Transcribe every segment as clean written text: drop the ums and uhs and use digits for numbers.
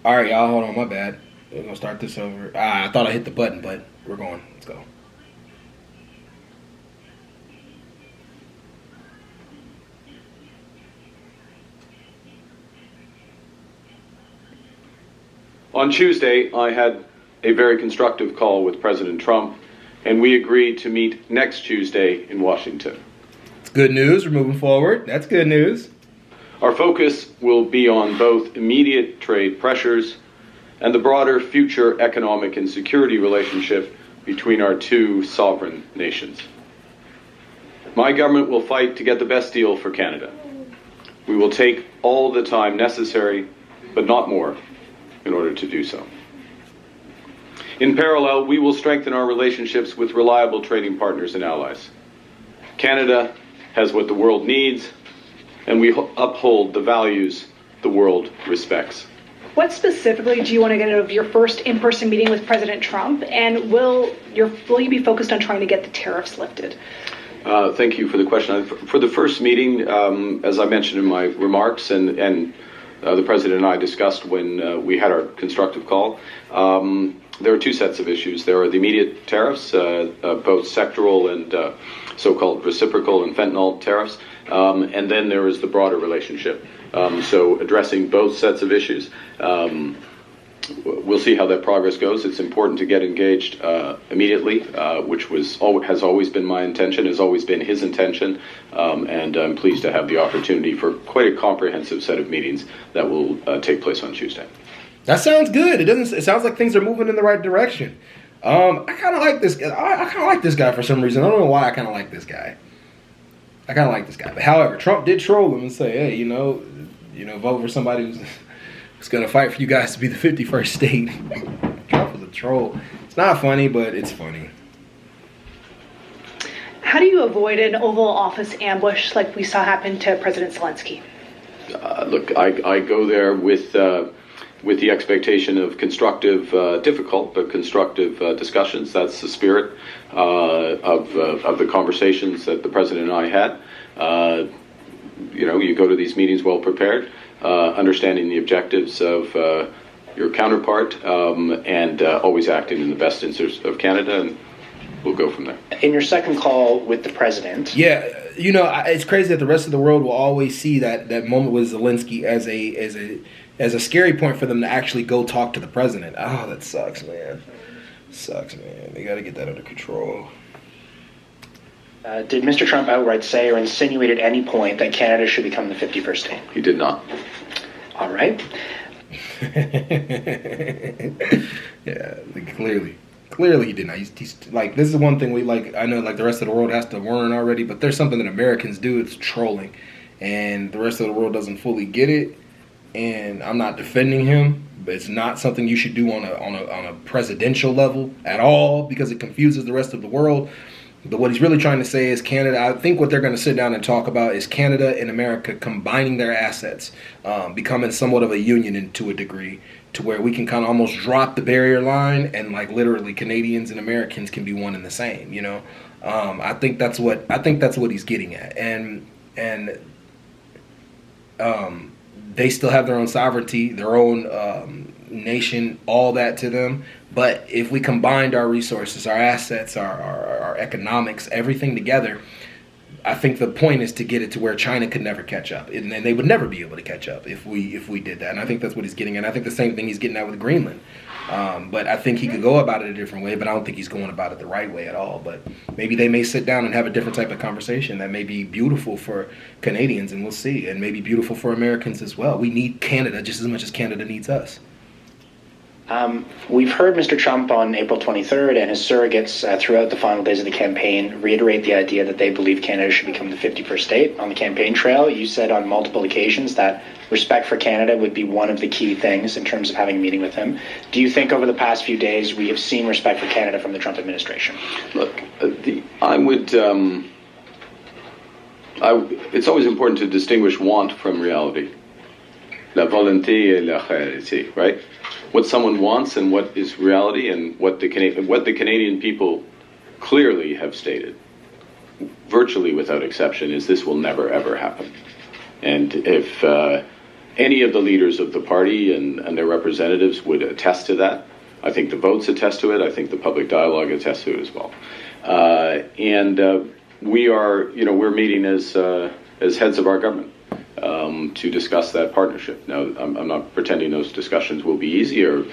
All right, y'all, hold on, my bad. We're gonna start this over. I thought I hit the button, but we're going. Let's go. On Tuesday, I had a very constructive call with President Trump, and we agreed to meet next Tuesday in Washington. It's good news. We're moving forward. That's good news. Our focus will be on both immediate trade pressures and the broader future economic and security relationship between our two sovereign nations. My government will fight to get the best deal for Canada. We will take all the time necessary, but not more, in order to do so. In parallel, we will strengthen our relationships with reliable trading partners and allies. Canada has what the world needs, and we uphold the values the world respects. What specifically do you want to get out of your first in-person meeting with President Trump, and will you be focused on trying to get the tariffs lifted? Thank you for the question. For the first meeting, as I mentioned in my remarks, and the President and I discussed when we had our constructive call, there are two sets of issues. There are the immediate tariffs, both sectoral and so-called reciprocal and fentanyl tariffs, and then there is the broader relationship. So addressing both sets of issues. We'll see how that progress goes. It's important to get engaged immediately, which has always been my intention, has always been his intention, and I'm pleased to have the opportunity for quite a comprehensive set of meetings that will take place on Tuesday. That sounds good. It sounds like things are moving in the right direction. I kind of like this. I kind of like this guy for some reason. I don't know why I kind of like this guy. But however, Trump did troll him and say, "Hey, vote for somebody who's going to fight for you guys to be the 51st state." Trump was a troll. It's not funny, but it's funny. How do you avoid an Oval Office ambush like we saw happen to President Zelensky? Look, I go there with the expectation of constructive, difficult but constructive discussions. That's the spirit of the conversations that the President and I had. You go to these meetings well prepared, understanding the objectives of your counterpart, and always acting in the best interest of Canada, and we'll go from there. In your second call with the President... Yeah, it's crazy that the rest of the world will always see that moment with Zelensky as a scary point for them to actually go talk to the President. Oh, that sucks, man. They got to get that under control. Did Mr. Trump outright say or insinuate at any point that Canada should become the 51st state? He did not. All right. Yeah, clearly he did not. He's like, this is one thing I know the rest of the world has to learn already, but there's something that Americans do. It's trolling, and the rest of the world doesn't fully get it. And I'm not defending him, but it's not something you should do on a presidential level at all, because it confuses the rest of the world. But what he's really trying to say is Canada, I think what they're going to sit down and talk about is Canada and America combining their assets, becoming somewhat of a union to a degree, to where we can kind of almost drop the barrier line, and literally Canadians and Americans can be one and the same. I think that's what he's getting at, and they still have their own sovereignty, their own nation, all that to them. But if we combined our resources, our assets, our economics, everything together, I think the point is to get it to where China could never catch up, and they would never be able to catch up if we did that. And I think that's what he's getting at. And I think the same thing he's getting at with Greenland. But I think he could go about it a different way, but I don't think he's going about it the right way at all. But maybe they may sit down and have a different type of conversation that may be beautiful for Canadians, and we'll see, and maybe beautiful for Americans as well. We need Canada just as much as Canada needs us. We've heard Mr. Trump on April 23rd and his surrogates throughout the final days of the campaign reiterate the idea that they believe Canada should become the 51st state. On the campaign trail, you said on multiple occasions that respect for Canada would be one of the key things in terms of having a meeting with him. Do you think over the past few days we have seen respect for Canada from the Trump administration? Look, it's always important to distinguish want from reality. La volonté et la réalité, right? What someone wants and what is reality, and what the Canadian people clearly have stated, virtually without exception, is this will never ever happen. And if Any of the leaders of the party and their representatives would attest to that. I think the votes attest to it. I think the public dialogue attests to it as well. We are, we're meeting as heads of our government to discuss that partnership. Now, I'm not pretending those discussions will be easy or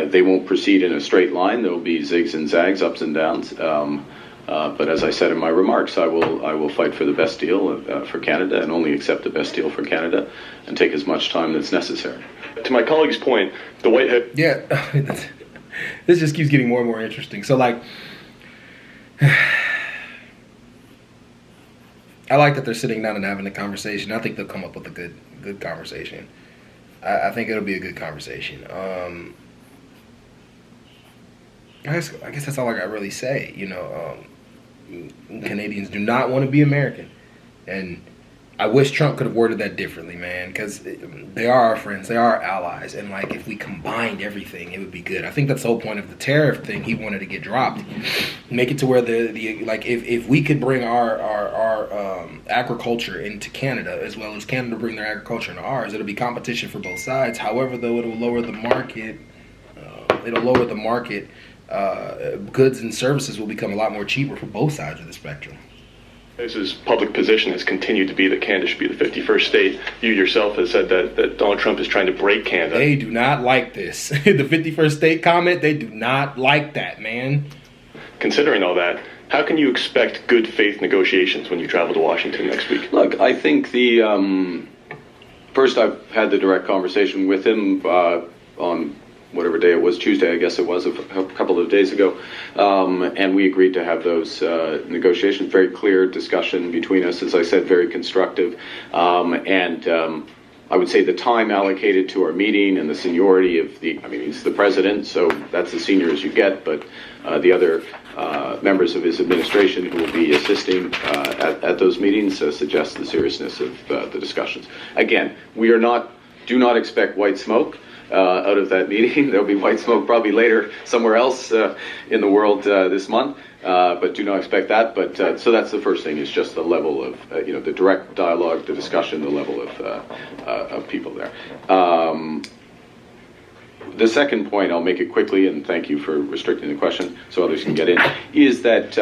they won't proceed in a straight line. There will be zigs and zags, ups and downs. But as I said in my remarks, I will fight for the best deal for Canada and only accept the best deal for Canada and take as much time that's necessary. To my colleague's point, the White House... Yeah, this just keeps getting more and more interesting. So, like, I like that they're sitting down and having a conversation. I think they'll come up with a good conversation. I think it'll be a good conversation. I guess that's all I got really say. Canadians do not want to be American, and I wish Trump could have worded that differently, man, because they are our friends, they are our allies, and like if we combined everything, it would be good. I think that's the whole point of the tariff thing he wanted to get dropped, make it to where the like if we could bring our agriculture into Canada as well as Canada bring their agriculture into ours, it'll be competition for both sides. However, though, it'll lower the market. Goods and services will become a lot more cheaper for both sides of the spectrum. His public position has continued to be that Canada should be the 51st state. You yourself have said that Donald Trump is trying to break Canada. They do not like this. The 51st state comment, they do not like that, man. Considering all that, how can you expect good faith negotiations when you travel to Washington next week? Look, I think first I've had the direct conversation with him on whatever day it was, Tuesday, I guess it was, a couple of days ago. And we agreed to have those negotiations, very clear discussion between us, as I said, very constructive. I would say the time allocated to our meeting and the seniority of he's the president, so that's as senior as you get, but the other members of his administration who will be assisting at those meetings suggest the seriousness of the discussions. Again, do not expect white smoke out of that meeting. There'll be white smoke probably later somewhere else in the world this month, but do not expect that. But so that's the first thing, is just the level of the direct dialogue, the discussion, the level of people there. The second point, I'll make it quickly, and thank you for restricting the question so others can get in, is that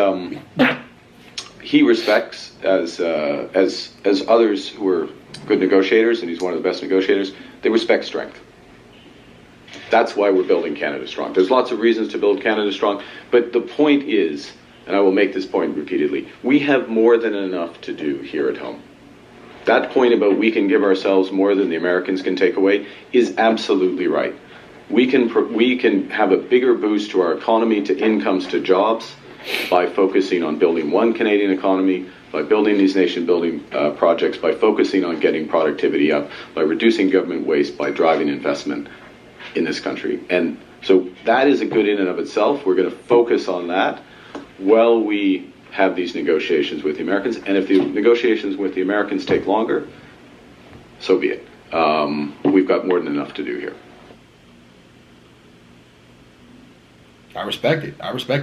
he respects, as others who are good negotiators, and he's one of the best negotiators, they respect strength. That's why we're building Canada strong. There's lots of reasons to build Canada strong, but the point is, and I will make this point repeatedly, we have more than enough to do here at home. That point about we can give ourselves more than the Americans can take away is absolutely right. We can have a bigger boost to our economy, to incomes, to jobs, by focusing on building one Canadian economy, by building these nation-building projects, by focusing on getting productivity up, by reducing government waste, by driving investment in this country. And so that is a good in and of itself. We're going to focus on that while we have these negotiations with the Americans. And if the negotiations with the Americans take longer, so be it. We've got more than enough to do here. I respect it.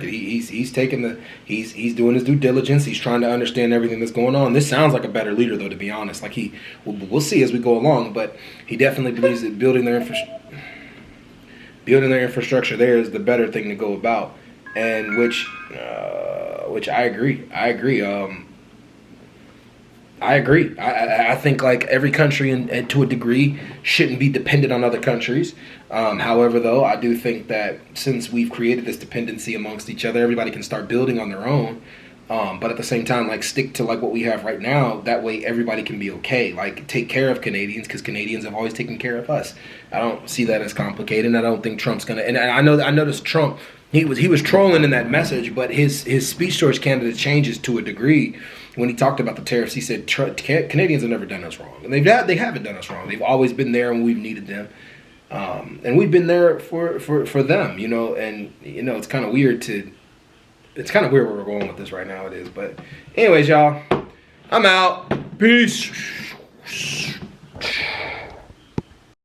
He's taking he's doing his due diligence. He's trying to understand everything that's going on. This sounds like a better leader, though, to be honest. Like we'll see as we go along, but he definitely believes that building their infrastructure there is the better thing to go about, and which I agree. I think like every country and to a degree shouldn't be dependent on other countries. However, though, I do think that since we've created this dependency amongst each other, everybody can start building on their own. But at the same time, like stick to like what we have right now. That way, everybody can be okay. Like take care of Canadians, because Canadians have always taken care of us. I don't see that as complicated. And I don't think Trump's gonna. And I noticed Trump. He was trolling in that message, but his speech towards Canada changes to a degree. When he talked about the tariffs, he said Canadians have never done us wrong, and they haven't done us wrong. They've always been there when we've needed them, and we've been there for them. And it's kind of weird where we're going with this right now. It is, but anyways, y'all, I'm out. Peace.